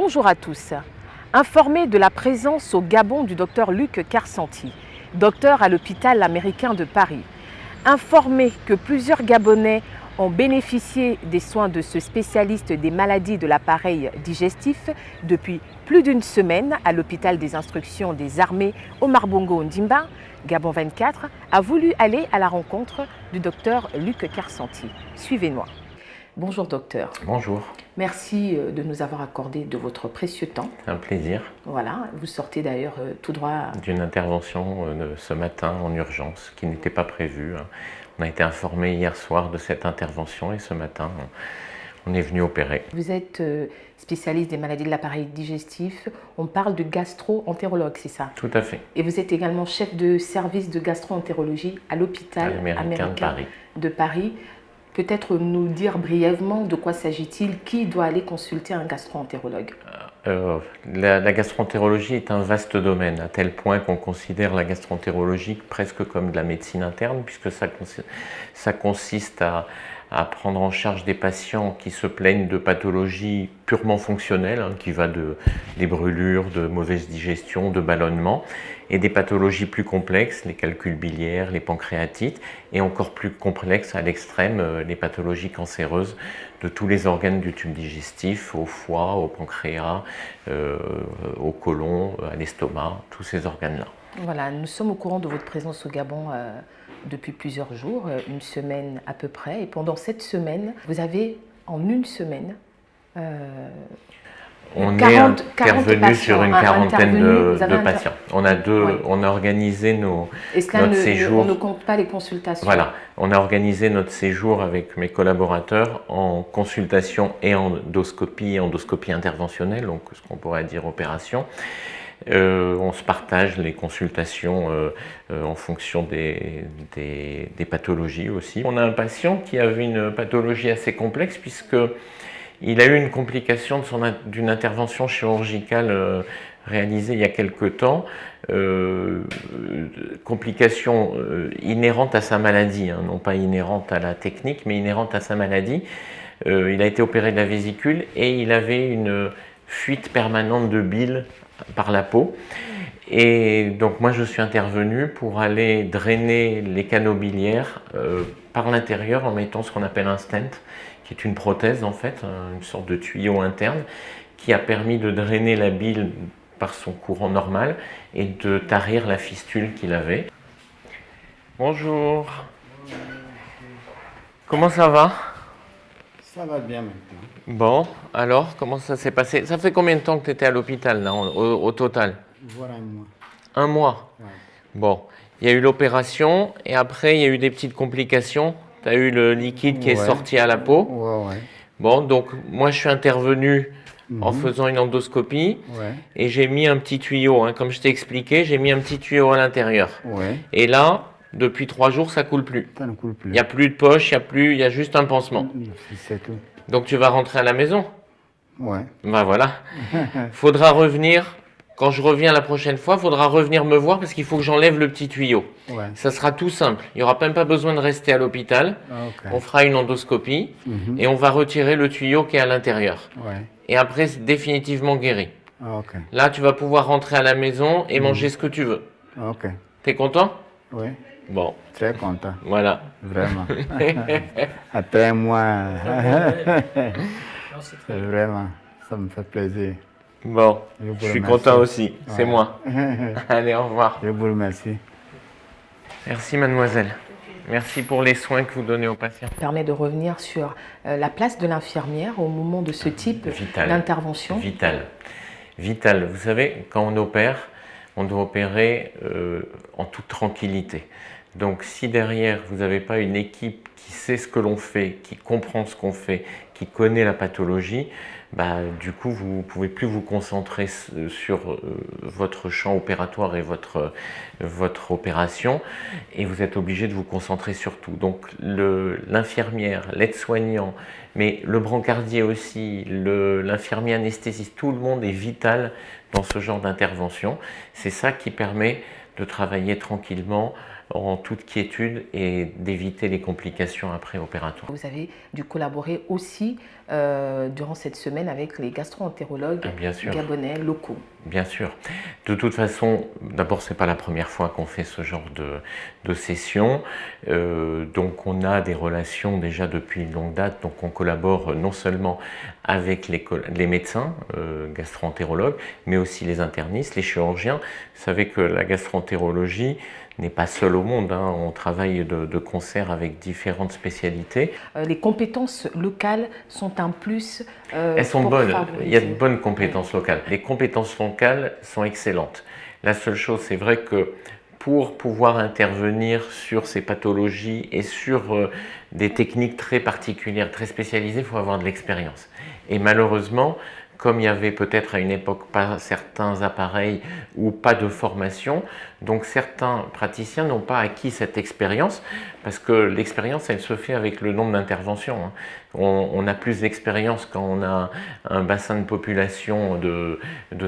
Bonjour à tous. Informé de la présence au Gabon du docteur Luc Karsanti, docteur à l'hôpital américain de Paris. Informé que plusieurs Gabonais ont bénéficié des soins de ce spécialiste des maladies de l'appareil digestif depuis plus d'une semaine à l'hôpital des instructions des armées Omar Bongo Ondimba, Gabon 24, a voulu aller à la rencontre du docteur Luc Karsanti. Suivez-moi. Bonjour docteur. Bonjour. Merci de nous avoir accordé de votre précieux temps. Un plaisir. Voilà, vous sortez d'ailleurs tout droit d'une intervention ce matin en urgence qui n'était pas prévue. On a été informé hier soir de cette intervention et ce matin on est venu opérer. Vous êtes spécialiste des maladies de l'appareil digestif. On parle de gastro-entérologue, c'est ça? Tout à fait. Et vous êtes également chef de service de gastro-entérologie à l'hôpital américain de Paris. Peut-être nous dire brièvement de quoi s'agit-il? Qui doit aller consulter un gastro-entérologue? La gastro-entérologie est un vaste domaine, à tel point qu'on considère la gastro-entérologie presque comme de la médecine interne, puisque ça consiste à prendre en charge des patients qui se plaignent de pathologies purement fonctionnelles, qui va des brûlures, de mauvaise digestion, de ballonnement, et des pathologies plus complexes, les calculs biliaires, les pancréatites, et encore plus complexes à l'extrême, les pathologies cancéreuses de tous les organes du tube digestif, au foie, au pancréas, au côlon, à l'estomac, tous ces organes-là. Voilà, nous sommes au courant de votre présence au Gabon depuis plusieurs jours, une semaine à peu près. Et pendant cette semaine, vous avez en une semaine on est intervenu sur une quarantaine de patients. On a organisé notre séjour. On ne compte pas les consultations. Voilà, on a organisé notre séjour avec mes collaborateurs en consultation et endoscopie interventionnelle, donc ce qu'on pourrait dire opération. On se partage les consultations en fonction des pathologies aussi. On a un patient qui avait une pathologie assez complexe puisque il a eu une complication d'une intervention chirurgicale réalisée il y a quelque temps, complication inhérente à sa maladie, non pas inhérente à la technique, mais inhérente à sa maladie. Il a été opéré de la vésicule et il avait une fuite permanente de bile par la peau. Et donc moi je suis intervenu pour aller drainer les canaux biliaires par l'intérieur en mettant ce qu'on appelle un stent, qui est une prothèse en fait, une sorte de tuyau interne qui a permis de drainer la bile par son courant normal et de tarir la fistule qu'il avait. Bonjour. Comment ça va? Ça va bien maintenant. Bon, alors, comment ça s'est passé? Ça fait combien de temps que tu étais à l'hôpital, là, au total? Voilà un mois. Un mois? Ouais. Bon, il y a eu l'opération et après, il y a eu des petites complications. Tu as eu le liquide qui est sorti à la peau. Ouais. Bon, donc, moi, je suis intervenu en faisant une endoscopie et j'ai mis un petit tuyau. Comme je t'ai expliqué, j'ai mis un petit tuyau à l'intérieur. Ouais. Et là, depuis 3 jours, ça coule plus. Ça ne coule plus. Il n'y a plus de poche, il y a juste un pansement. C'est tout. Donc tu vas rentrer à la maison? Ouais. Ben voilà. Faudra revenir, quand je reviens la prochaine fois, faudra revenir me voir parce qu'il faut que j'enlève le petit tuyau. Ouais. Ça sera tout simple. Il n'y aura même pas besoin de rester à l'hôpital. Okay. On fera une endoscopie et on va retirer le tuyau qui est à l'intérieur. Ouais. Et après, c'est définitivement guéri. Okay. Là, tu vas pouvoir rentrer à la maison et manger ce que tu veux. Ok. T'es content? Oui. Bon. Très content. Voilà. Vraiment. Après un mois. Vraiment, ça me fait plaisir. Bon, je suis content aussi. C'est moi. Allez, au revoir. Je vous remercie. Merci mademoiselle. Merci pour les soins que vous donnez aux patients. Ça permet de revenir sur la place de l'infirmière au moment de ce type d'intervention. Vital. Vital. Vous savez, quand on opère, on doit opérer en toute tranquillité. Donc si derrière vous n'avez pas une équipe qui sait ce que l'on fait, qui comprend ce qu'on fait, qui connaît la pathologie, du coup vous ne pouvez plus vous concentrer sur votre champ opératoire et votre opération et vous êtes obligé de vous concentrer sur tout. Donc l'infirmière, l'aide-soignant, mais le brancardier aussi, l'infirmier anesthésiste, tout le monde est vital dans ce genre d'intervention. C'est ça qui permet de travailler tranquillement en toute quiétude et d'éviter les complications après opératoires. Vous avez dû collaborer aussi durant cette semaine avec les gastro-entérologues gabonais locaux. Bien sûr. De toute façon, d'abord, ce n'est pas la première fois qu'on fait ce genre de session. Donc, on a des relations déjà depuis une longue date. Donc, on collabore non seulement avec les médecins gastro-entérologues, mais aussi les internistes, les chirurgiens. Vous savez que la gastro-entérologie n'est pas seule au monde, hein. On travaille de concert avec différentes spécialités. Les compétences locales sont un plus. Elles sont bonnes, il y a de bonnes compétences locales. Les compétences locales sont excellentes. La seule chose, c'est vrai que pour pouvoir intervenir sur ces pathologies et sur des techniques très particulières, très spécialisées, il faut avoir de l'expérience. Et malheureusement, comme il y avait peut-être à une époque pas certains appareils ou pas de formation, donc certains praticiens n'ont pas acquis cette expérience, parce que l'expérience, elle se fait avec le nombre d'interventions, hein. On a plus d'expérience quand on a un bassin de population de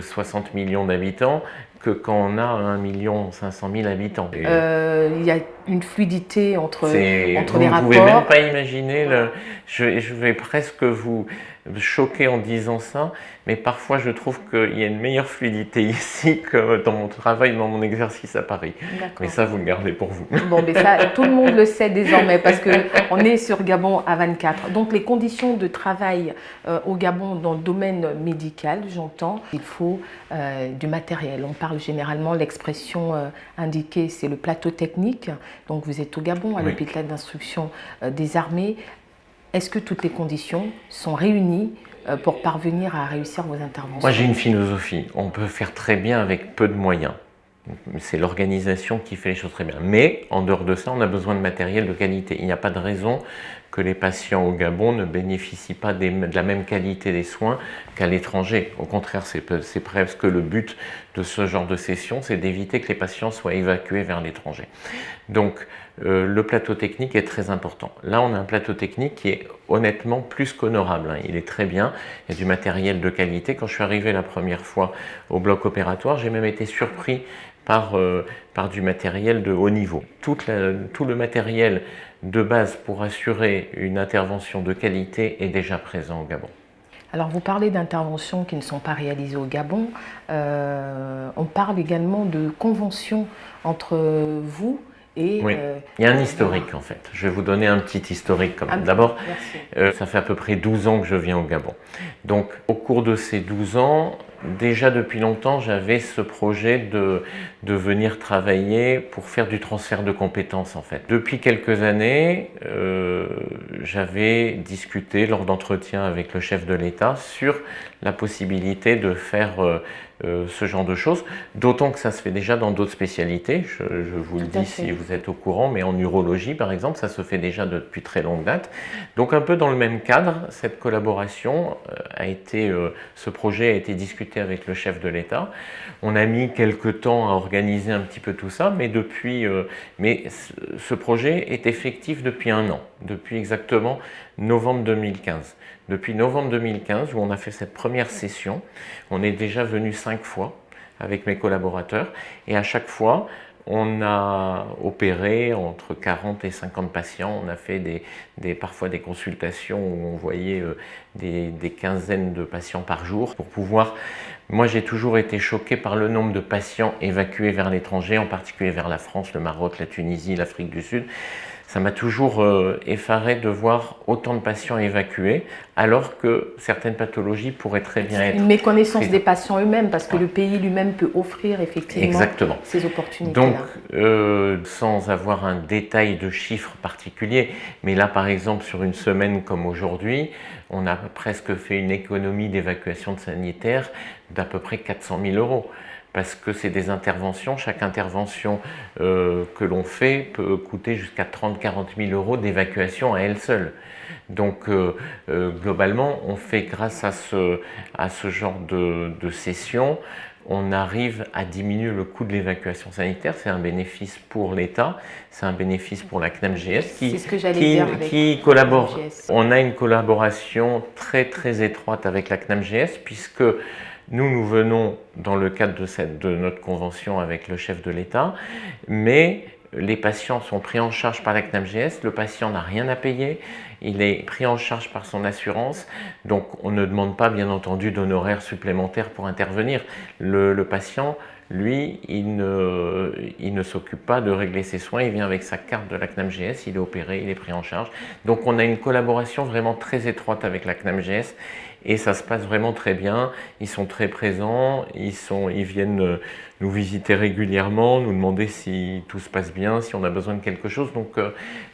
60 millions d'habitants que quand on a 1 500 000 habitants. Il y a une fluidité entre les rapports. Vous ne pouvez même pas imaginer, je vais presque vous choquer en disant ça, mais parfois je trouve qu'il y a une meilleure fluidité ici que dans mon travail, dans mon exercice à Paris. Mais ça, vous le gardez pour vous. Bon, mais ça, tout le monde le sait désormais parce qu'on est sur Gabon à 24. Donc les conditions de travail au Gabon dans le domaine médical, j'entends, il faut du matériel. On parle généralement, l'expression indiquée, c'est le plateau technique. Donc vous êtes au Gabon, à l'hôpital d'instruction des armées. Est-ce que toutes les conditions sont réunies pour parvenir à réussir vos interventions? Moi, j'ai une philosophie. On peut faire très bien avec peu de moyens. C'est l'organisation qui fait les choses très bien. Mais, en dehors de ça, on a besoin de matériel de qualité. Il n'y a pas de raison que les patients au Gabon ne bénéficient pas de la même qualité des soins qu'à l'étranger. Au contraire, c'est presque le but de ce genre de session, c'est d'éviter que les patients soient évacués vers l'étranger. Donc, le plateau technique est très important. Là, on a un plateau technique qui est honnêtement plus qu'honorable, hein. Il est très bien, il y a du matériel de qualité. Quand je suis arrivé la première fois au bloc opératoire, j'ai même été surpris par du matériel de haut niveau. Tout le matériel de base pour assurer une intervention de qualité est déjà présent au Gabon. Alors vous parlez d'interventions qui ne sont pas réalisées au Gabon. On parle également de conventions entre vous et... Oui, il y a un historique en fait. Je vais vous donner un petit historique quand même. D'abord, ça fait à peu près 12 ans que je viens au Gabon. Donc au cours de ces 12 ans, déjà depuis longtemps, j'avais ce projet de venir travailler pour faire du transfert de compétences en fait. Depuis quelques années, j'avais discuté lors d'entretiens avec le chef de l'État sur la possibilité de faire ce genre de choses, d'autant que ça se fait déjà dans d'autres spécialités, je vous le dis si vous êtes au courant, mais en urologie par exemple, ça se fait déjà depuis très longue date. Donc un peu dans le même cadre, cette collaboration ce projet a été discuté avec le chef de l'État. On a mis quelques temps à organiser un petit peu tout ça, mais ce projet est effectif depuis 1 an, depuis exactement novembre 2015. Depuis novembre 2015, où on a fait cette première session, on est déjà venu 5 fois avec mes collaborateurs, et à chaque fois, on a opéré entre 40 et 50 patients. On a fait parfois des consultations où on voyait des quinzaines de patients par jour pour pouvoir... Moi, j'ai toujours été choqué par le nombre de patients évacués vers l'étranger, en particulier vers la France, le Maroc, la Tunisie, l'Afrique du Sud. Ça m'a toujours effaré de voir autant de patients évacués, alors que certaines pathologies pourraient très bien être... Une méconnaissance des patients eux-mêmes, parce que le pays lui-même peut offrir effectivement ces opportunités-là. Donc, sans avoir un détail de chiffres particuliers, mais là par exemple sur une semaine comme aujourd'hui, on a presque fait une économie d'évacuation de sanitaires d'à peu près 400 000 €. Parce que c'est des interventions, chaque intervention que l'on fait peut coûter jusqu'à 30-40 000 € d'évacuation à elle seule. Donc globalement, on fait grâce à ce genre de session, on arrive à diminuer le coût de l'évacuation sanitaire. C'est un bénéfice pour l'État, c'est un bénéfice pour la CNAMGS qui collabore. On a une collaboration très très étroite avec la CNAMGS puisque nous venons dans le cadre de notre convention avec le chef de l'État, mais les patients sont pris en charge par la CNAMGS, le patient n'a rien à payer, il est pris en charge par son assurance, donc on ne demande pas bien entendu d'honoraires supplémentaires pour intervenir. Le patient, lui, il ne s'occupe pas de régler ses soins, il vient avec sa carte de la CNAMGS, il est opéré, il est pris en charge. Donc on a une collaboration vraiment très étroite avec la CNAMGS et ça se passe vraiment très bien. Ils sont très présents, ils viennent nous visiter régulièrement, nous demander si tout se passe bien, si on a besoin de quelque chose. Donc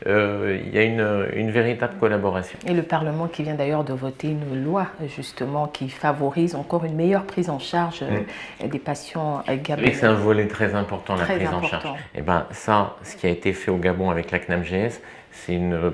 il y a une véritable collaboration. Et le Parlement qui vient d'ailleurs de voter une loi justement qui favorise encore une meilleure prise en charge des patients gabonais. Et c'est un volet très important, la prise en charge. Et ben ça, ce qui a été fait au Gabon avec la CNAMGS,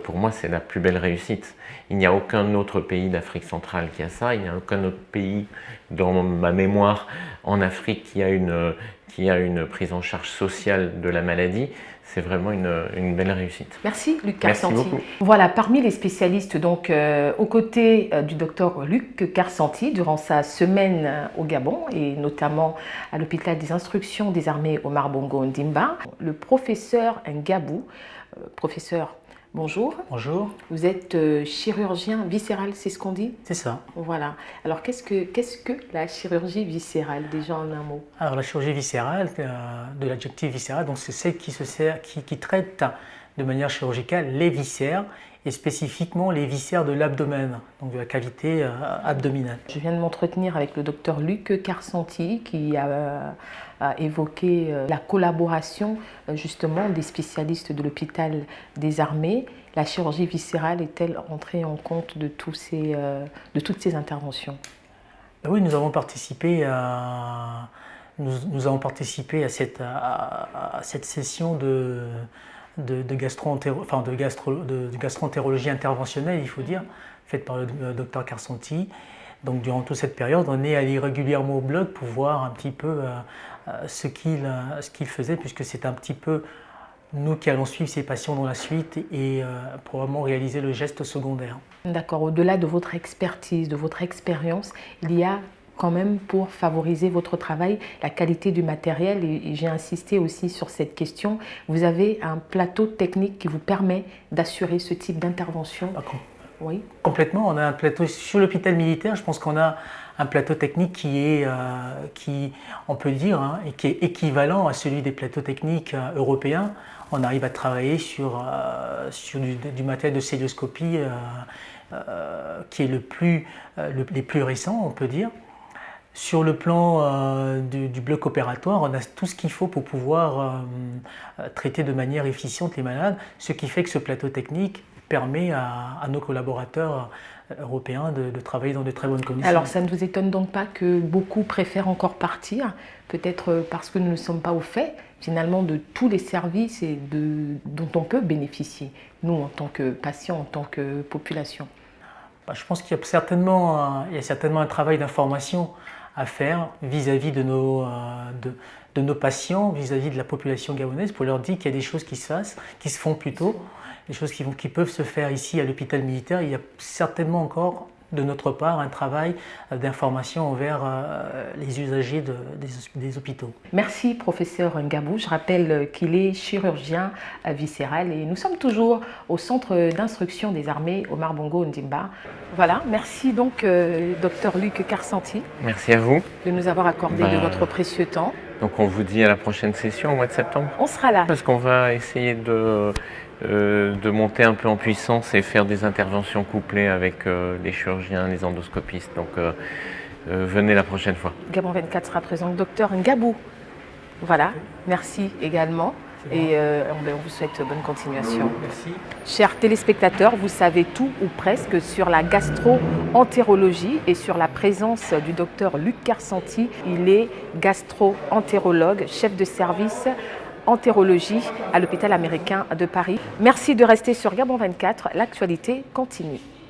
pour moi, c'est la plus belle réussite. Il n'y a aucun autre pays d'Afrique centrale qui a ça, il n'y a aucun autre pays dans ma mémoire en Afrique qui a une prise en charge sociale de la maladie. C'est vraiment une belle réussite. Merci Luc Karsanti. Merci beaucoup. Voilà, parmi les spécialistes donc aux côtés du docteur Luc Karsanti durant sa semaine au Gabon et notamment à l'hôpital des instructions des armées Omar Bongo Ondimba, le professeur Ngabou. Professeur, bonjour. Bonjour. Vous êtes chirurgien viscéral, c'est ce qu'on dit? C'est ça. Voilà. Alors qu'est-ce que la chirurgie viscérale, déjà en un mot? Alors la chirurgie viscérale, de l'adjectif viscéral, donc c'est celle qui traite de manière chirurgicale les viscères et spécifiquement les viscères de l'abdomen, donc de la cavité abdominale. Je viens de m'entretenir avec le docteur Luc Karsanti qui a évoqué la collaboration justement des spécialistes de l'hôpital des armées. La chirurgie viscérale est-elle entrée en compte de toutes ces interventions? Oui, nous avons participé à cette session de gastroentérologie interventionnelle, il faut dire, faite par le docteur Karsanti. Donc durant toute cette période, on est allé régulièrement au blog pour voir un petit peu ce qu'il faisait, puisque c'est un petit peu nous qui allons suivre ces patients dans la suite et probablement réaliser le geste secondaire. D'accord, au-delà de votre expertise, de votre expérience, il y a quand même pour favoriser votre travail, la qualité du matériel et j'ai insisté aussi sur cette question. Vous avez un plateau technique qui vous permet d'assurer ce type d'intervention? Oui. Complètement, on a un plateau sur l'hôpital militaire, je pense qu'on a un plateau technique qui on peut le dire, et qui est équivalent à celui des plateaux techniques européens. On arrive à travailler sur du matériel de célioscopie qui est les plus récents, on peut dire. Sur le plan du bloc opératoire, on a tout ce qu'il faut pour pouvoir traiter de manière efficiente les malades, ce qui fait que ce plateau technique permet à nos collaborateurs européens de travailler dans de très bonnes conditions. Alors ça ne vous étonne donc pas que beaucoup préfèrent encore partir, peut-être parce que nous ne sommes pas au fait finalement de tous les services dont on peut bénéficier, nous en tant que patients, en tant que population? Je pense qu'il y a certainement un travail d'information à faire vis-à-vis de nos patients, vis-à-vis de la population gabonaise, pour leur dire qu'il y a des choses qui se font plutôt, des choses qui peuvent se faire ici à l'hôpital militaire. Il y a certainement encore de notre part un travail d'information envers les usagers des hôpitaux. Merci professeur Ngabou, je rappelle qu'il est chirurgien viscéral et nous sommes toujours au centre d'instruction des armées Omar Bongo Ondimba. Voilà, merci donc docteur Luc Karsanti. Merci à vous. De nous avoir accordé de votre précieux temps. Donc on vous dit à la prochaine session au mois de septembre. On sera là. Parce qu'on va essayer de monter un peu en puissance et faire des interventions couplées avec les chirurgiens, les endoscopistes. Donc venez la prochaine fois. Gabon 24 sera présent. Docteur Ngabou. Voilà, merci également. Et on vous souhaite bonne continuation. Merci. Chers téléspectateurs, vous savez tout ou presque sur la gastro-entérologie et sur la présence du docteur Luc Karsanti. Il est gastro-entérologue, chef de service entérologie à l'hôpital américain de Paris. Merci de rester sur Gabon 24, l'actualité continue.